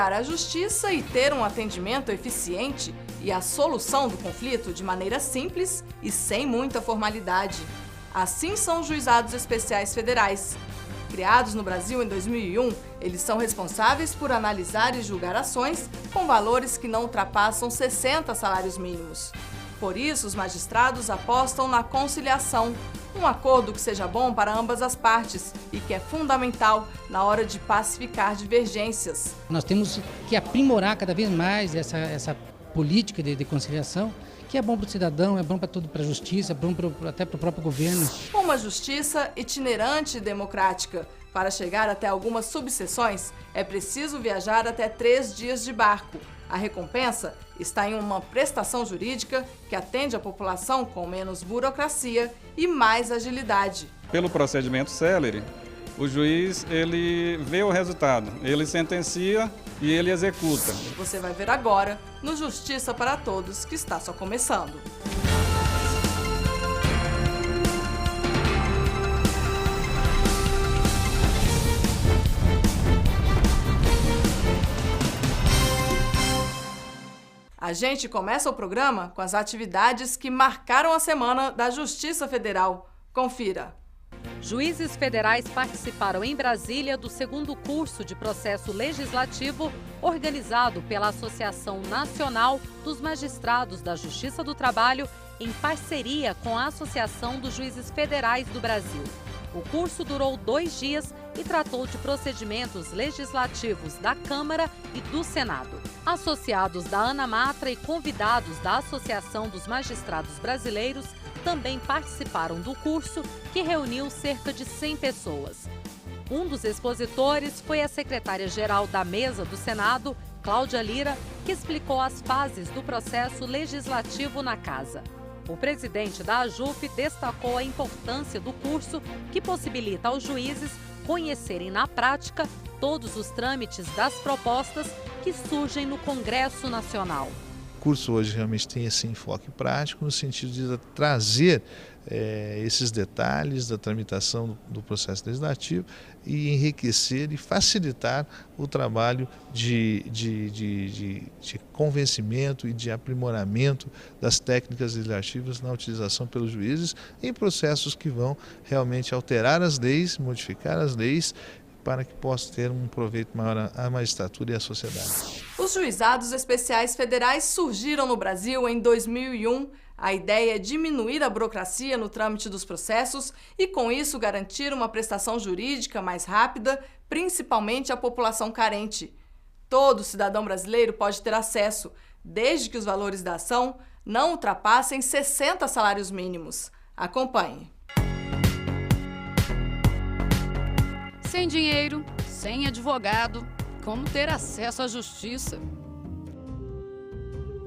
procurar a justiça e ter um atendimento eficiente e a solução do conflito de maneira simples e sem muita formalidade. Assim são os juizados especiais federais. Criados no Brasil em 2001, eles são responsáveis por analisar e julgar ações com valores que não ultrapassam 60 salários mínimos. Por isso, os magistrados apostam na conciliação, um acordo que seja bom para ambas as partes e que é fundamental na hora de pacificar divergências. Nós temos que aprimorar cada vez mais essa política de conciliação, que é bom para o cidadão, é bom para a justiça, é bom até para o próprio governo. Uma justiça itinerante e democrática. Para chegar até algumas subseções, é preciso viajar até 3 dias de barco. A recompensa está em uma prestação jurídica que atende a população com menos burocracia e mais agilidade. Pelo procedimento célere, o juiz ele vê o resultado, ele sentencia e ele executa. Você vai ver agora no Justiça para Todos, que está só começando. A gente começa o programa com as atividades que marcaram a semana da Justiça Federal. Confira. Juízes federais participaram em Brasília do 2º curso de processo legislativo organizado pela Associação Nacional dos Magistrados da Justiça do Trabalho em parceria com a Associação dos Juízes Federais do Brasil. O curso durou 2 dias e tratou de procedimentos legislativos da Câmara e do Senado. Associados da ANAMATRA e convidados da Associação dos Magistrados Brasileiros também participaram do curso, que reuniu cerca de 100 pessoas. Um dos expositores foi a secretária-geral da Mesa do Senado, Cláudia Lira, que explicou as fases do processo legislativo na Casa. O presidente da AJUF destacou a importância do curso, que possibilita aos juízes conhecerem na prática todos os trâmites das propostas que surgem no Congresso Nacional. O curso hoje realmente tem esse enfoque prático no sentido de trazer esses detalhes da tramitação do processo legislativo e enriquecer e facilitar o trabalho de convencimento e de aprimoramento das técnicas legislativas na utilização pelos juízes em processos que vão realmente alterar as leis, modificar as leis, para que possa ter um proveito maior à magistratura e à sociedade. Os juizados especiais federais surgiram no Brasil em 2001. A ideia é diminuir a burocracia no trâmite dos processos e, com isso, garantir uma prestação jurídica mais rápida, principalmente à população carente. Todo cidadão brasileiro pode ter acesso, desde que os valores da ação não ultrapassem 60 salários mínimos. Acompanhe. Sem dinheiro, sem advogado, como ter acesso à justiça?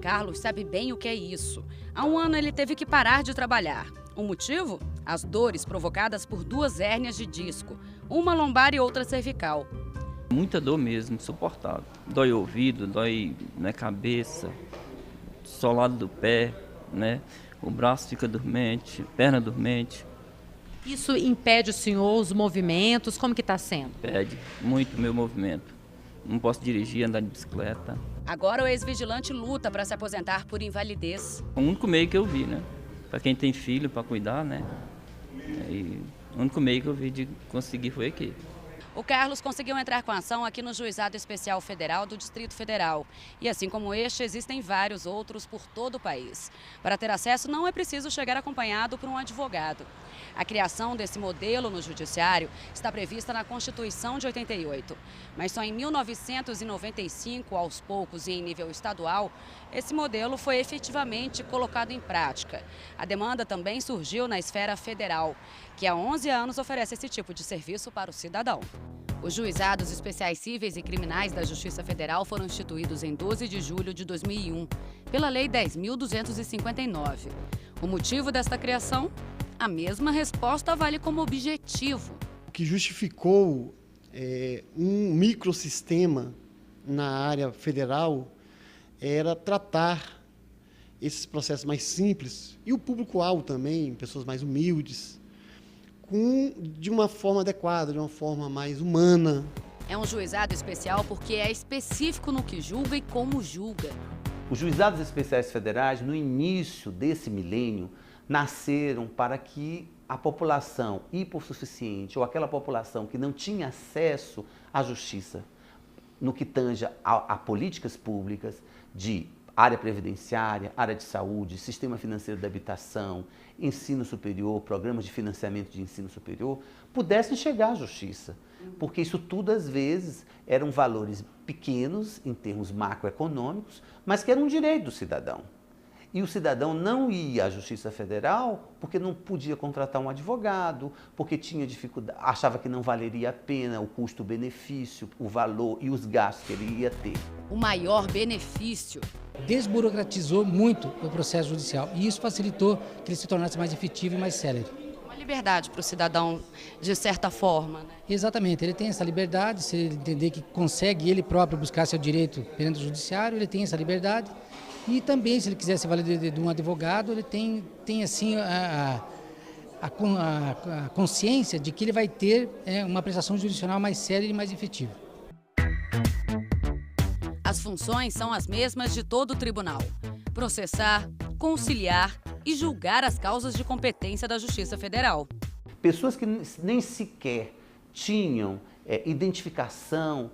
Carlos sabe bem o que é isso. Há um ano ele teve que parar de trabalhar. O motivo? As dores provocadas por 2 hérnias de disco, uma lombar e outra cervical. Muita dor mesmo, insuportável. Dói ouvido, dói na cabeça, só o lado do pé, né? O braço fica dormente, perna dormente. Isso impede o senhor os movimentos? Como que está sendo? Impede muito o meu movimento. Não posso dirigir, andar de bicicleta. Agora o ex-vigilante luta para se aposentar por invalidez. O único meio que eu vi, né? Para quem tem filho para cuidar, né? E o único meio que eu vi de conseguir foi aqui. O Carlos conseguiu entrar com a ação aqui no Juizado Especial Federal do Distrito Federal. E assim como este, existem vários outros por todo o país. Para ter acesso, não é preciso chegar acompanhado por um advogado. A criação desse modelo no Judiciário está prevista na Constituição de 88. Mas só em 1995, aos poucos e em nível estadual, esse modelo foi efetivamente colocado em prática. A demanda também surgiu na esfera federal, que há 11 anos oferece esse tipo de serviço para o cidadão. Os juizados especiais cíveis e criminais da Justiça Federal foram instituídos em 12 de julho de 2001, pela Lei 10.259. O motivo desta criação? A mesma resposta vale como objetivo. O que justificou um microsistema na área federal era tratar esses processos mais simples e o público-alvo também, pessoas mais humildes, de uma forma adequada, de uma forma mais humana. É um juizado especial porque é específico no que julga e como julga. Os juizados especiais federais, no início desse milênio, nasceram para que a população hipossuficiente ou aquela população que não tinha acesso à justiça, no que tange a políticas públicas de área previdenciária, área de saúde, sistema financeiro da habitação, ensino superior, programas de financiamento de ensino superior, pudessem chegar à justiça. Porque isso tudo, às vezes, eram valores pequenos em termos macroeconômicos, mas que eram um direito do cidadão. E o cidadão não ia à Justiça Federal porque não podia contratar um advogado, porque tinha dificuldade, achava que não valeria a pena o custo-benefício, o valor e os gastos que ele ia ter. O maior benefício. Desburocratizou muito o processo judicial e isso facilitou que ele se tornasse mais efetivo e mais célere. Uma liberdade para o cidadão, de certa forma, né? Exatamente, ele tem essa liberdade, se ele entender que consegue ele próprio buscar seu direito perante o judiciário, ele tem essa liberdade. E também, se ele quiser se valer de um advogado, ele tem assim, a consciência de que ele vai ter uma prestação jurisdicional mais séria e mais efetiva. As funções são as mesmas de todo o tribunal: processar, conciliar e julgar as causas de competência da Justiça Federal. Pessoas que nem sequer tinham identificação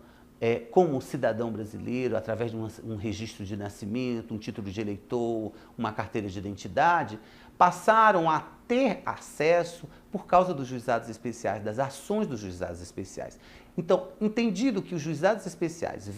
como cidadão brasileiro, através de um registro de nascimento, um título de eleitor, uma carteira de identidade, passaram a ter acesso por causa dos juizados especiais, das ações dos juizados especiais. Então, entendido que os juizados especiais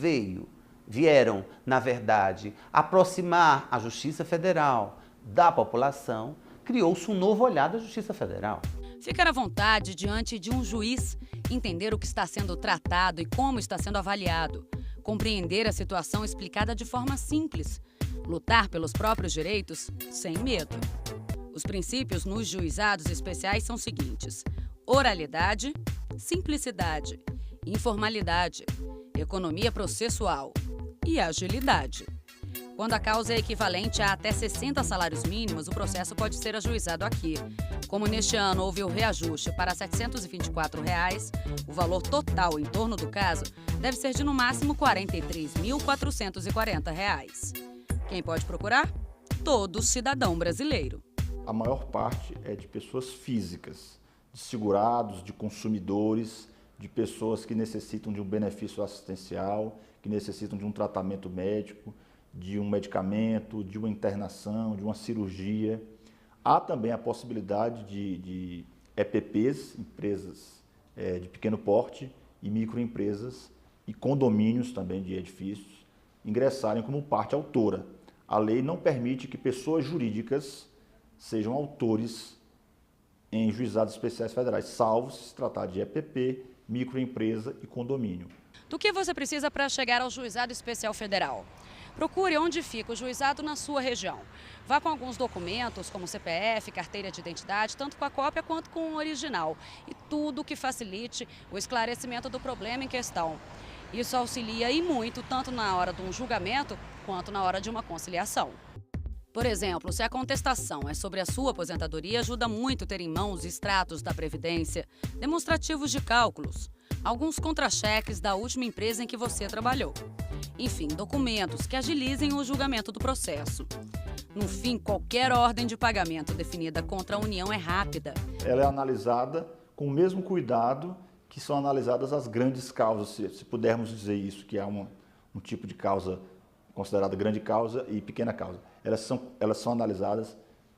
vieram, na verdade, aproximar a Justiça Federal da população, criou-se um novo olhar da Justiça Federal. Ficar à vontade diante de um juiz, entender o que está sendo tratado e como está sendo avaliado, compreender a situação explicada de forma simples, lutar pelos próprios direitos sem medo. Os princípios nos juizados especiais são os seguintes: oralidade, simplicidade, informalidade, economia processual e agilidade. Quando a causa é equivalente a até 60 salários mínimos, o processo pode ser ajuizado aqui. Como neste ano houve o reajuste para R$ 724, o valor total em torno do caso deve ser de no máximo R$ 43.440. Quem pode procurar? Todo cidadão brasileiro. A maior parte é de pessoas físicas, de segurados, de consumidores, de pessoas que necessitam de um benefício assistencial, que necessitam de um tratamento médico, de um medicamento, de uma internação, de uma cirurgia. Há também a possibilidade de EPPs, empresas de pequeno porte, e microempresas e condomínios também de edifícios, ingressarem como parte autora. A lei não permite que pessoas jurídicas sejam autores em juizados especiais federais, salvo se tratar de EPP, microempresa e condomínio. Do que você precisa para chegar ao Juizado Especial Federal? Procure onde fica o juizado na sua região. Vá com alguns documentos, como CPF, carteira de identidade, tanto com a cópia quanto com o original. E tudo que facilite o esclarecimento do problema em questão. Isso auxilia e muito, tanto na hora de um julgamento, quanto na hora de uma conciliação. Por exemplo, se a contestação é sobre a sua aposentadoria, ajuda muito ter em mãos extratos da Previdência, demonstrativos de cálculos, alguns contra-cheques da última empresa em que você trabalhou. Enfim, documentos que agilizem o julgamento do processo. No fim, qualquer ordem de pagamento definida contra a União é rápida. Ela é analisada com o mesmo cuidado que são analisadas as grandes causas, se pudermos dizer isso, que há um tipo de causa considerada grande causa e pequena causa. Elas são analisadas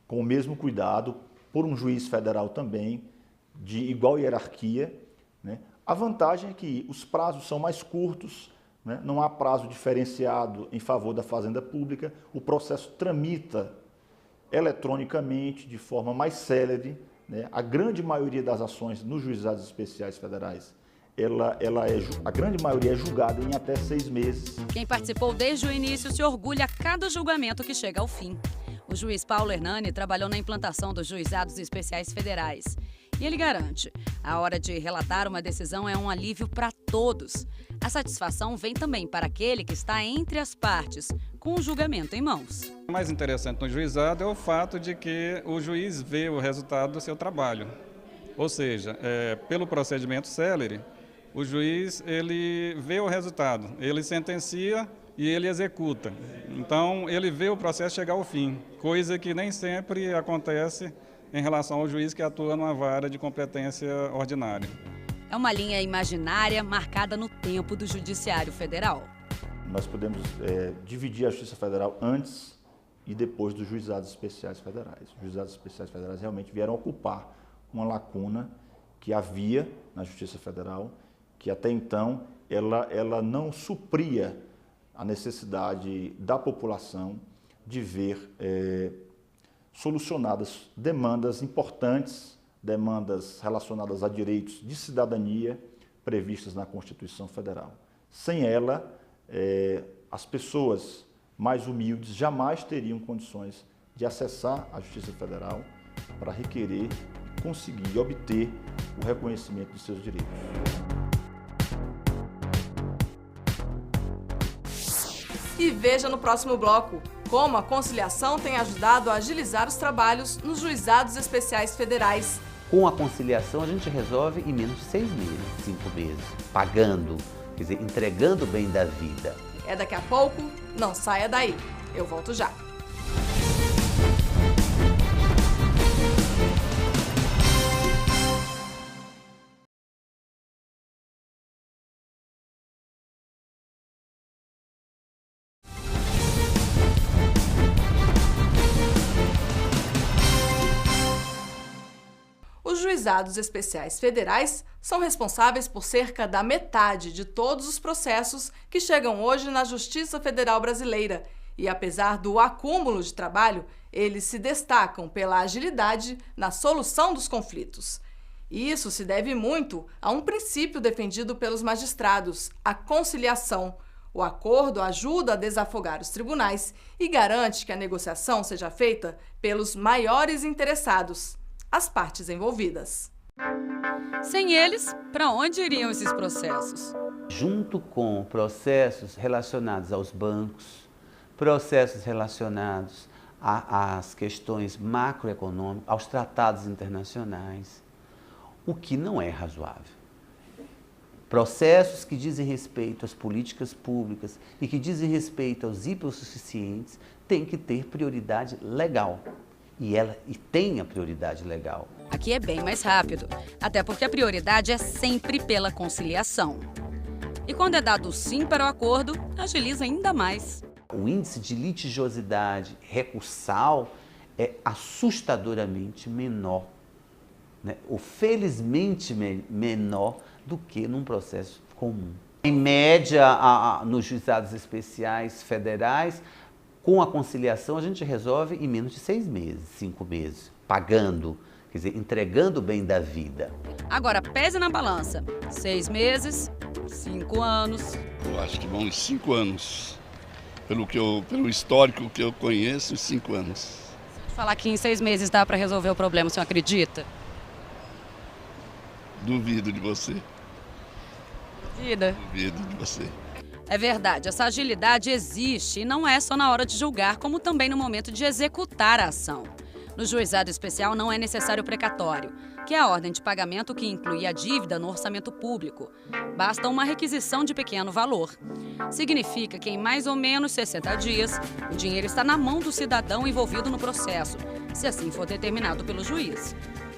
com o mesmo cuidado por um juiz federal também, de igual hierarquia, né? A vantagem é que os prazos são mais curtos, né? Não há prazo diferenciado em favor da Fazenda Pública, o processo tramita eletronicamente, de forma mais célere, né? A grande maioria das ações nos juizados especiais federais, a grande maioria é julgada em até 6 meses. Quem participou desde o início se orgulha a cada julgamento que chega ao fim. O juiz Paulo Hernani trabalhou na implantação dos juizados especiais federais. E ele garante, a hora de relatar uma decisão é um alívio para todos. A satisfação vem também para aquele que está entre as partes, com o julgamento em mãos. O mais interessante no juizado é o fato de que o juiz vê o resultado do seu trabalho. Ou seja, pelo procedimento célere, O juiz, ele vê o resultado, ele sentencia e ele executa. Então, ele vê o processo chegar ao fim, coisa que nem sempre acontece em relação ao juiz que atua numa vara de competência ordinária. É uma linha imaginária marcada no tempo do Judiciário Federal. Nós podemos dividir a Justiça Federal antes e depois dos Juizados Especiais Federais. Os Juizados Especiais Federais realmente vieram ocupar uma lacuna que havia na Justiça Federal, que até então ela não supria a necessidade da população de ver solucionadas demandas importantes, demandas relacionadas a direitos de cidadania previstas na Constituição Federal. Sem ela, as pessoas mais humildes jamais teriam condições de acessar a Justiça Federal para requerer, conseguir e obter o reconhecimento de seus direitos. E veja no próximo bloco como a conciliação tem ajudado a agilizar os trabalhos nos Juizados Especiais Federais. Com a conciliação a gente resolve em menos de 6 meses, 5 meses, pagando, quer dizer, entregando o bem da vida. É daqui a pouco, não saia daí. Eu volto já. Os Juizados Especiais Federais são responsáveis por cerca da metade de todos os processos que chegam hoje na Justiça Federal Brasileira. E apesar do acúmulo de trabalho, eles se destacam pela agilidade na solução dos conflitos. E isso se deve muito a um princípio defendido pelos magistrados, a conciliação. O acordo ajuda a desafogar os tribunais e garante que a negociação seja feita pelos maiores interessados, as partes envolvidas. Sem eles, para onde iriam esses processos? Junto com processos relacionados aos bancos, processos relacionados às questões macroeconômicas, aos tratados internacionais, o que não é razoável. Processos que dizem respeito às políticas públicas e que dizem respeito aos hipossuficientes têm que ter prioridade legal. E tem a prioridade legal. Aqui é bem mais rápido, até porque a prioridade é sempre pela conciliação. E quando é dado sim para o acordo, agiliza ainda mais. O índice de litigiosidade recursal é assustadoramente menor, né? Ou felizmente menor do que num processo comum. Em média, nos juizados especiais federais, com a conciliação, a gente resolve em menos de 6 meses, 5 meses, pagando, quer dizer, entregando o bem da vida. Agora, pese na balança. 6 meses, 5 anos. Eu acho que vão uns 5 anos. Pelo histórico que eu conheço, 5 anos. Se falar que em 6 meses dá para resolver o problema, o senhor acredita? Duvido de você. Duvida? Duvido de você. É verdade, essa agilidade existe e não é só na hora de julgar, como também no momento de executar a ação. No juizado especial não é necessário precatório, que é a ordem de pagamento que inclui a dívida no orçamento público. Basta uma requisição de pequeno valor. Significa que em mais ou menos 60 dias, o dinheiro está na mão do cidadão envolvido no processo, se assim for determinado pelo juiz.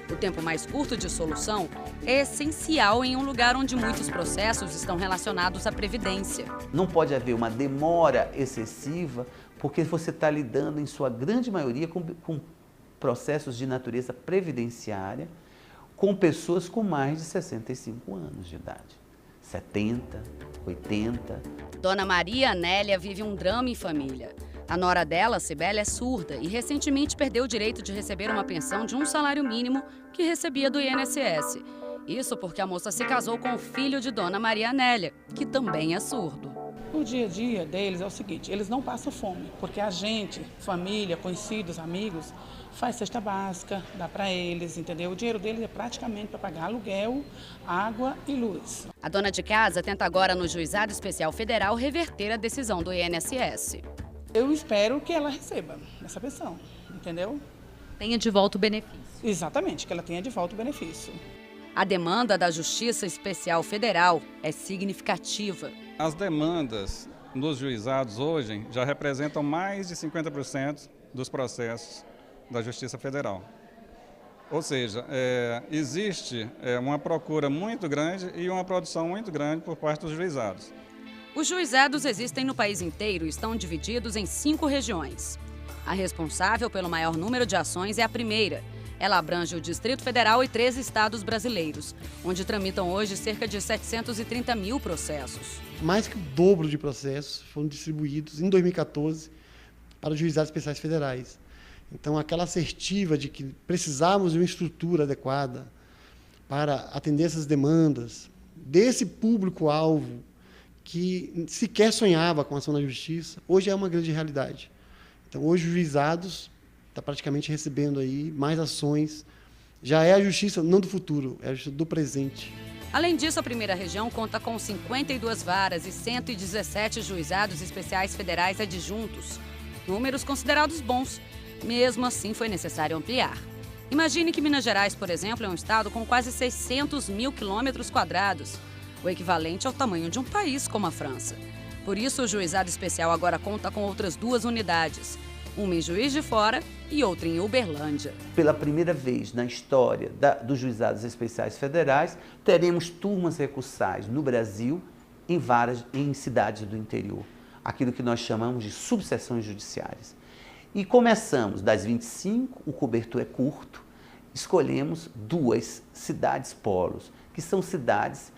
O tempo mais curto de solução é essencial em um lugar onde muitos processos estão relacionados à previdência. Não pode haver uma demora excessiva, porque você está lidando, em sua grande maioria, com processos de natureza previdenciária, com pessoas com mais de 65 anos de idade. 70, 80. Dona Maria Anélia vive um drama em família. A nora dela, Cibele, é surda e recentemente perdeu o direito de receber uma pensão de um salário mínimo que recebia do INSS. Isso porque a moça se casou com o filho de Dona Maria Anélia, que também é surdo. O dia a dia deles é o seguinte, eles não passam fome, porque a gente, família, conhecidos, amigos, faz cesta básica, dá para eles, entendeu? O dinheiro deles é praticamente para pagar aluguel, água e luz. A dona de casa tenta agora no Juizado Especial Federal reverter a decisão do INSS. Eu espero que ela receba essa pensão, entendeu? Tenha de volta o benefício. Exatamente, que ela tenha de volta o benefício. A demanda da Justiça Especial Federal é significativa. As demandas nos juizados hoje já representam mais de 50% dos processos da Justiça Federal. Ou seja, existe uma procura muito grande e uma produção muito grande por parte dos juizados. Os juizados existem no país inteiro e estão divididos em 5 regiões. A responsável pelo maior número de ações é a primeira. Ela abrange o Distrito Federal e 13 estados brasileiros, onde tramitam hoje cerca de 730 mil processos. Mais que o dobro de processos foram distribuídos em 2014 para os juizados especiais federais. Então, aquela assertiva de que precisávamos de uma estrutura adequada para atender essas demandas desse público-alvo que sequer sonhava com a ação na justiça, hoje é uma grande realidade. Então, hoje os juizados estão praticamente recebendo aí mais ações. Já é a justiça não do futuro, é a justiça do presente. Além disso, a primeira região conta com 52 varas e 117 juizados especiais federais adjuntos. Números considerados bons. Mesmo assim, foi necessário ampliar. Imagine que Minas Gerais, por exemplo, é um estado com quase 600 mil quilômetros quadrados, o equivalente ao tamanho de um país como a França. Por isso, o juizado especial agora conta com outras 2 unidades, uma em Juiz de Fora e outra em Uberlândia. Pela primeira vez na história dos juizados especiais federais, teremos turmas recursais no Brasil em cidades do interior, aquilo que nós chamamos de subseções judiciárias. E começamos das 25, o cobertor é curto, escolhemos 2 cidades polos, que são cidades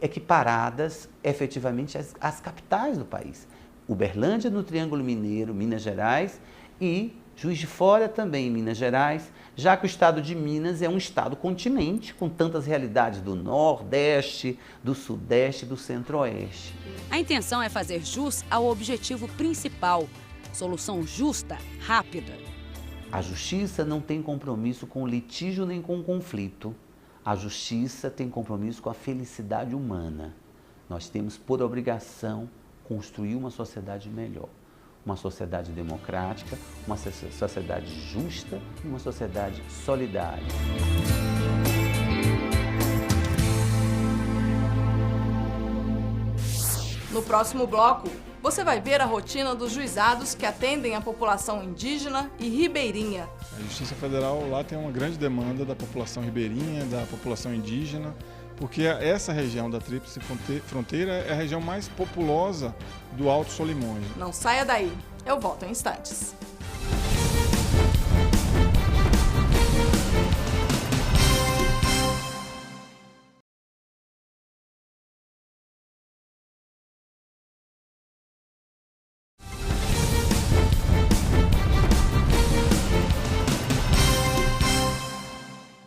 equiparadas efetivamente às capitais do país. Uberlândia no Triângulo Mineiro, Minas Gerais, e Juiz de Fora também em Minas Gerais, já que o estado de Minas é um estado continente, com tantas realidades do Nordeste, do Sudeste e do Centro-Oeste. A intenção é fazer jus ao objetivo principal, solução justa, rápida. A justiça não tem compromisso com o litígio nem com o conflito. A justiça tem compromisso com a felicidade humana. Nós temos por obrigação construir uma sociedade melhor. Uma sociedade democrática, uma sociedade justa e uma sociedade solidária. No próximo bloco, você vai ver a rotina dos juizados que atendem a população indígena e ribeirinha. A Justiça Federal lá tem uma grande demanda da população ribeirinha, da população indígena, porque essa região da Tríplice Fronteira é a região mais populosa do Alto Solimões. Não saia daí, eu volto em instantes.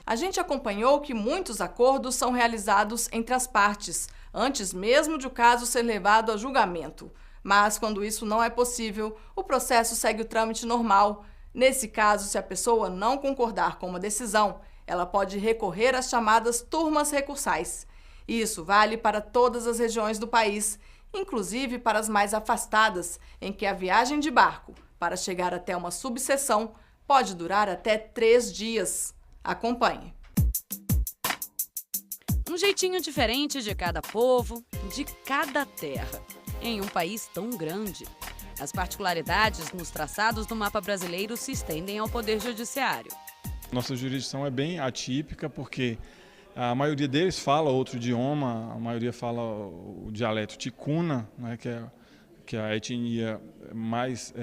A gente acompanhou que muitos acordos são realizados entre as partes, antes mesmo de o caso ser levado a julgamento. Mas, quando isso não é possível, o processo segue o trâmite normal. Nesse caso, se a pessoa não concordar com uma decisão, ela pode recorrer às chamadas turmas recursais. Isso vale para todas as regiões do país, inclusive para as mais afastadas, em que a viagem de barco para chegar até uma subseção pode durar até 3 dias. Acompanhe. Um jeitinho diferente de cada povo, de cada terra, em um país tão grande. As particularidades nos traçados do mapa brasileiro se estendem ao Poder Judiciário. Nossa jurisdição é bem atípica porque a maioria deles fala outro idioma, a maioria fala o dialeto ticuna, né, que é a etnia mais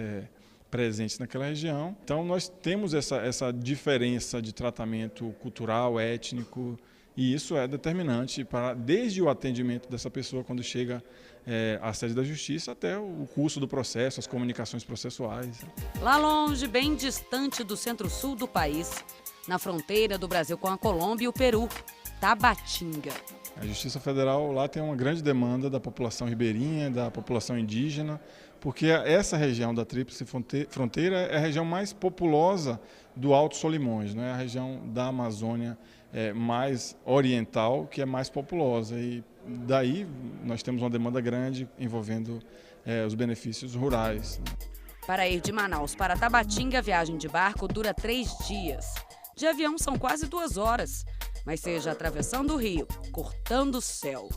presente naquela região. Então nós temos essa diferença de tratamento cultural, étnico, e isso é determinante para desde o atendimento dessa pessoa quando chega à sede da justiça até o curso do processo, as comunicações processuais. Lá longe, bem distante do centro-sul do país, na fronteira do Brasil com a Colômbia e o Peru, Tabatinga. A Justiça Federal lá tem uma grande demanda da população ribeirinha, da população indígena, porque essa região da Tríplice Fronteira é a região mais populosa do Alto Solimões, né? A região da Amazônia mais oriental, que é mais populosa. E daí nós temos uma demanda grande envolvendo os benefícios rurais. Para ir de Manaus para Tabatinga, a viagem de barco dura 3 dias. De avião são quase 2 horas. Mas seja atravessando o rio, cortando o céu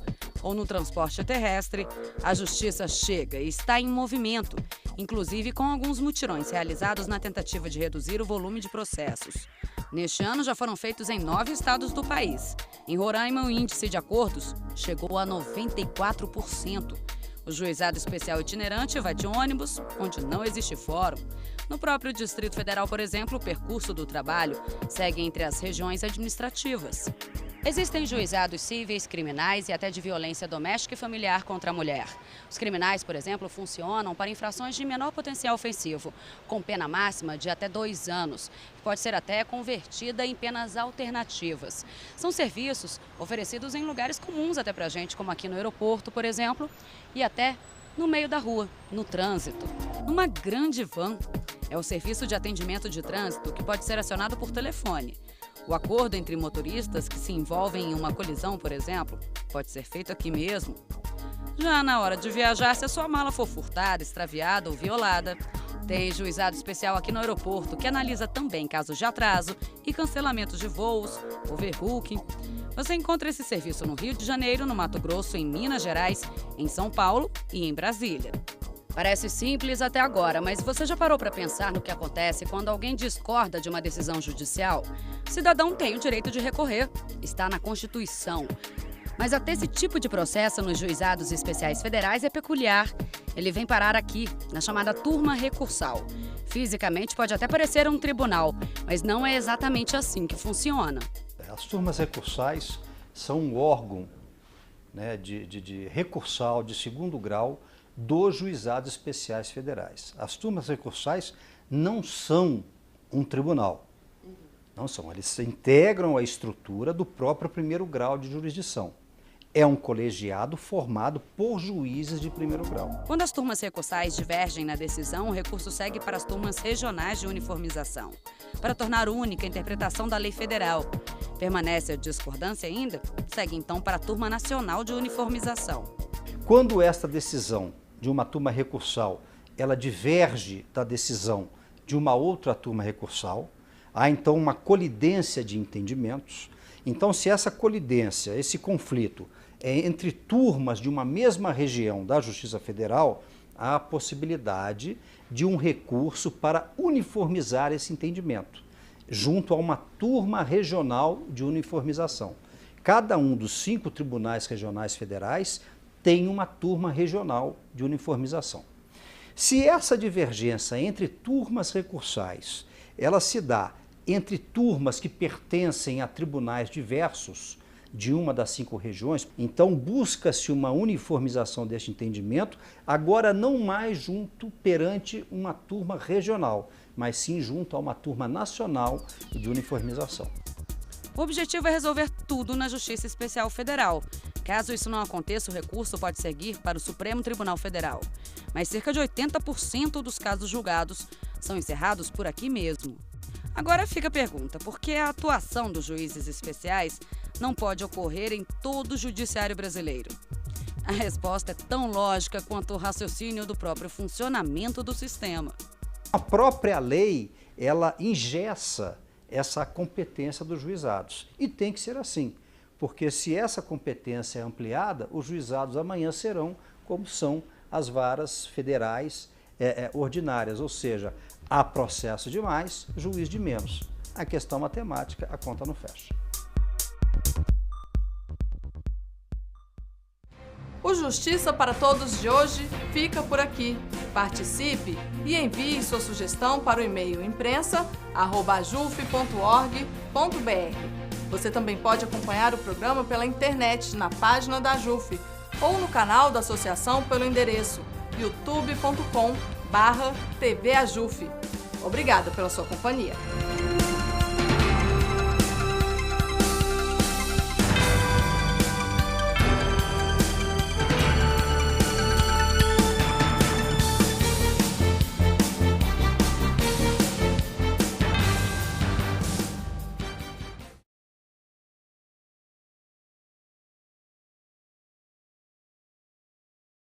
ou no transporte terrestre, a justiça chega e está em movimento, inclusive com alguns mutirões realizados na tentativa de reduzir o volume de processos. Neste ano já foram feitos em 9 estados do país. Em Roraima, o índice de acordos chegou a 94%. O juizado especial itinerante vai de ônibus, onde não existe fórum. No próprio Distrito Federal, por exemplo, o percurso do trabalho segue entre as regiões administrativas. Existem juizados cíveis, criminais e até de violência doméstica e familiar contra a mulher. Os criminais, por exemplo, funcionam para infrações de menor potencial ofensivo, com pena máxima de até 2 anos, que pode ser até convertida em penas alternativas. São serviços oferecidos em lugares comuns até pra gente, como aqui no aeroporto, por exemplo, e até no meio da rua, no trânsito, numa grande van. É o serviço de atendimento de trânsito que pode ser acionado por telefone. O acordo entre motoristas que se envolvem em uma colisão, por exemplo, pode ser feito aqui mesmo. Já na hora de viajar, se a sua mala for furtada, extraviada ou violada, tem juizado especial aqui no aeroporto que analisa também casos de atraso e cancelamentos de voos, overbooking. Você encontra esse serviço no Rio de Janeiro, no Mato Grosso, em Minas Gerais, em São Paulo e em Brasília. Parece simples até agora, mas você já parou para pensar no que acontece quando alguém discorda de uma decisão judicial? O cidadão tem o direito de recorrer, está na Constituição. Mas até esse tipo de processo nos juizados especiais federais é peculiar. Ele vem parar aqui, na chamada turma recursal. Fisicamente pode até parecer um tribunal, mas não é exatamente assim que funciona. As turmas recursais são um órgão, né, de recursal de 2º grau dos juizados especiais federais. As turmas recursais não são um tribunal, não são. Eles integram a estrutura do próprio 1º grau de jurisdição. É um colegiado formado por juízes de 1º grau. Quando as turmas recursais divergem na decisão, o recurso segue para as turmas regionais de uniformização, para tornar única a interpretação da lei federal. Permanece a discordância ainda? Segue então para a turma nacional de uniformização. Quando esta decisão de uma turma recursal, ela diverge da decisão de uma outra turma recursal, há então uma colidência de entendimentos. Então, se essa colidência, esse conflito é entre turmas de uma mesma região da Justiça Federal, há a possibilidade de um recurso para uniformizar esse entendimento, junto a uma turma regional de uniformização. Cada um dos 5 tribunais regionais federais tem uma turma regional de uniformização. Se essa divergência entre turmas recursais, ela se dá entre turmas que pertencem a tribunais diversos de uma das 5 regiões, então busca-se uma uniformização deste entendimento, agora não mais junto perante uma turma regional, mas sim junto a uma turma nacional de uniformização. O objetivo é resolver tudo na Justiça Especial Federal. Caso isso não aconteça, o recurso pode seguir para o Supremo Tribunal Federal. Mas cerca de 80% dos casos julgados são encerrados por aqui mesmo. Agora fica a pergunta, por que a atuação dos juízes especiais não pode ocorrer em todo o judiciário brasileiro? A resposta é tão lógica quanto o raciocínio do próprio funcionamento do sistema. A própria lei, ela engessa essa competência dos juizados. E tem que ser assim, porque se essa competência é ampliada, os juizados amanhã serão como são as varas federais ordinárias, ou seja, há processo de mais, juiz de menos. A questão matemática, a conta não fecha. O Justiça para Todos de hoje fica por aqui. Participe e envie sua sugestão para o e-mail imprensa@ajuf.org.br. Você também pode acompanhar o programa pela internet na página da AJUF ou no canal da associação pelo endereço youtube.com/tvajuf. Obrigada pela sua companhia.